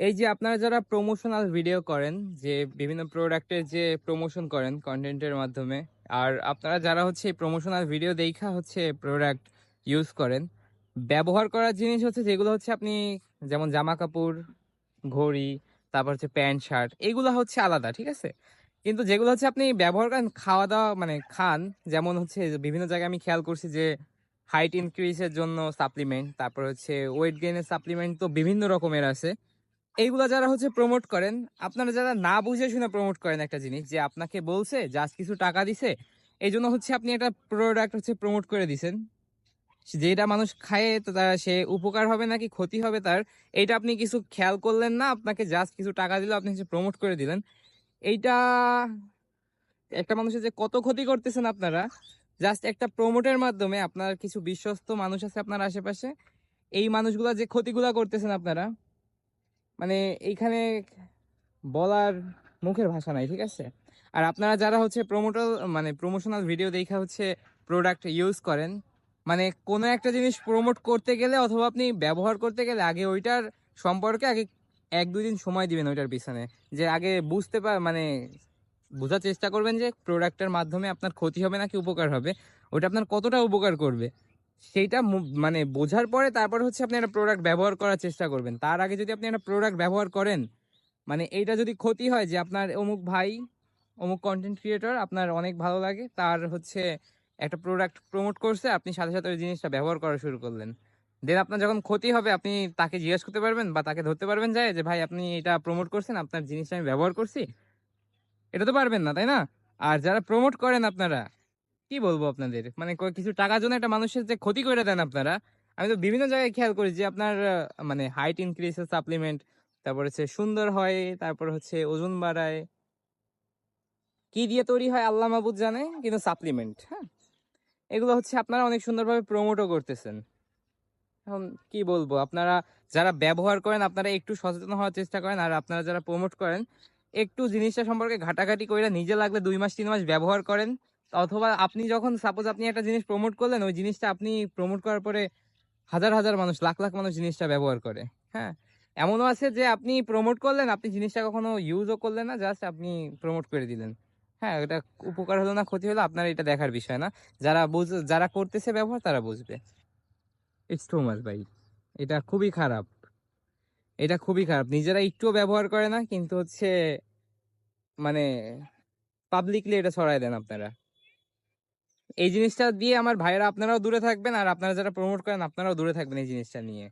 এই যে আপনারা যারা প্রমোশনাল ভিডিও করেন, যে বিভিন্ন প্রোডাক্টের যে প্রমোশন করেন কনটেন্টের মাধ্যমে, আর আপনারা যারা হচ্ছে এই প্রমোশনাল ভিডিও দেইখা হচ্ছে প্রোডাক্ট ইউজ করেন, ব্যবহার করার জিনিস হচ্ছে যেগুলো হচ্ছে আপনি যেমন জামা কাপড়, ঘড়ি, তারপর হচ্ছে প্যান্ট শার্ট, এগুলো হচ্ছে আলাদা, ঠিক আছে? কিন্তু যেগুলো হচ্ছে আপনি ব্যবহার করেন খাওয়া দাওয়া মানে খান, যেমন হচ্ছে যে বিভিন্ন জায়গায় আমি খেয়াল করছি যে হাইট ইনক্রিজের জন্য সাপ্লিমেন্ট, তারপর হচ্ছে ওয়েট গেইনের সাপ্লিমেন্ট তো বিভিন্ন রকমের আছে। এইগুলা যারা হচ্ছে প্রমোট করেন, আপনারা যারা না বুঝে শুনে প্রমোট করেন একটা জিনিস, যে আপনাকে বলছে জাস্ট কিছু টাকা দিছে, এই জন্য হচ্ছে আপনি একটা প্রোডাক্ট হচ্ছে প্রমোট করে দিছেন, যেটা মানুষ খায় তো সে উপকার হবে নাকি ক্ষতি হবে তার, এইটা আপনি কিছু খেয়াল করলেন না, আপনাকে জাস্ট কিছু টাকা দিল, আপনি হচ্ছে প্রমোট করে দিলেন। এইটা একটা মানুষের যে কত ক্ষতি করতেছেন আপনারা, জাস্ট একটা প্রমোটের মাধ্যমে। আপনার কিছু বিশ্বস্ত মানুষ আছে আপনার আশেপাশে, এই মানুষগুলা যে ক্ষতিগুলা করতেছেন আপনারা, মানে এইখানে বলার মুখের ভাষা নাই, ঠিক আছে? আর আপনারা যারা হচ্ছে মানে প্রমোশনাল ভিডিও দেখা হচ্ছে প্রোডাক্ট ইউজ করেন, মানে কোনো একটা জিনিস প্রমোট করতে গেলে অথবা আপনি ব্যবহার করতে গেলে আগে ওইটার সম্পর্কে আগে 1-2 দিন সময় দিবেন ওইটার পিছনে, যে আগে মানে বোঝার চেষ্টা করবেন যে প্রোডাক্টের মাধ্যমে আপনার ক্ষতি হবে নাকি উপকার হবে, ওটা আপনার কতটা উপকার করবে সেইটা মানে বোঝার পরে তারপর হচ্ছে আপনি একটা প্রোডাক্ট ব্যবহার করার চেষ্টা করবেন। তার আগে যদি আপনি একটা প্রোডাক্ট ব্যবহার করেন, মানে এইটা যদি ক্ষতি হয় যে আপনার অমুক ভাই, অমুক কন্টেন্ট ক্রিয়েটর আপনার অনেক ভালো লাগে, তার হচ্ছে একটা প্রোডাক্ট প্রমোট করছে, আপনি সাথে সাথে ওই জিনিসটা ব্যবহার করা শুরু করলেন, দেন আপনার যখন ক্ষতি হবে আপনি তাকে জিজ্ঞেস করতে পারবেন বা তাকে ধরতে পারবেন যায় যে ভাই আপনি এটা প্রমোট করছেন, আপনার জিনিসটা আমি ব্যবহার করছি? এটা তো পারবেন না, তাই না? আর যারা প্রমোট করেন আপনারা, কি বলবো আপনাদের, মানে কিছু টাকার জন্য একটা মানুষের যে ক্ষতি করে দেন আপনারা। আমি তো বিভিন্ন জায়গায় খেয়াল করি যে আপনার মানে হাইট ইনক্রিজের সাপ্লিমেন্ট, তারপর হচ্ছে সুন্দর হয়, তারপর হচ্ছে ওজন বাড়ায়, কি দিয়ে তৈরি হয় আল্লাহ মাবুদ জানে, কিন্তু সাপ্লিমেন্ট, হ্যাঁ, এগুলো হচ্ছে আপনারা অনেক সুন্দরভাবে প্রমোটও করতেছেন। এখন কি বলবো, আপনারা যারা ব্যবহার করেন আপনারা একটু সচেতন হওয়ার চেষ্টা করেন, আর আপনারা যারা প্রমোট করেন একটু জিনিসটা সম্পর্কে ঘাটাঘাটি করে নিজে লাগলে 2 মাস 3 মাস ব্যবহার করেন। অথবা আপনি যখন সাপোজ আপনি একটা জিনিস প্রমোট করলেন, ওই জিনিসটা আপনি প্রমোট করার পরে হাজার হাজার মানুষ, লাখ লাখ মানুষ জিনিসটা ব্যবহার করে, হ্যাঁ। এমনও আছে যে আপনি প্রমোট করলেন, আপনি জিনিসটা কখনো ইউজও করলেন না, জাস্ট আপনি প্রমোট করে দিলেন। হ্যাঁ, এটা উপকার হলো না ক্ষতি হলো আপনার এটা দেখার বিষয় না। যারা করতেছে ব্যবহার তারা বুঝবে। ইটস টু মাচ ভাই, এটা খুবই খারাপ, এটা খুবই খারাপ। নিজেরা একটুও ব্যবহার করে না, কিন্তু হচ্ছে মানে পাবলিকলি এটা ছড়াই দেন আপনারা। এই জিনিসটা দিয়ে আমার ভাইয়েরা আপনারাও দূরে থাকবেন, আর আপনারা যারা প্রমোট করেন আপনারাও দূরে থাকবেন এই জিনিসটা নিয়ে।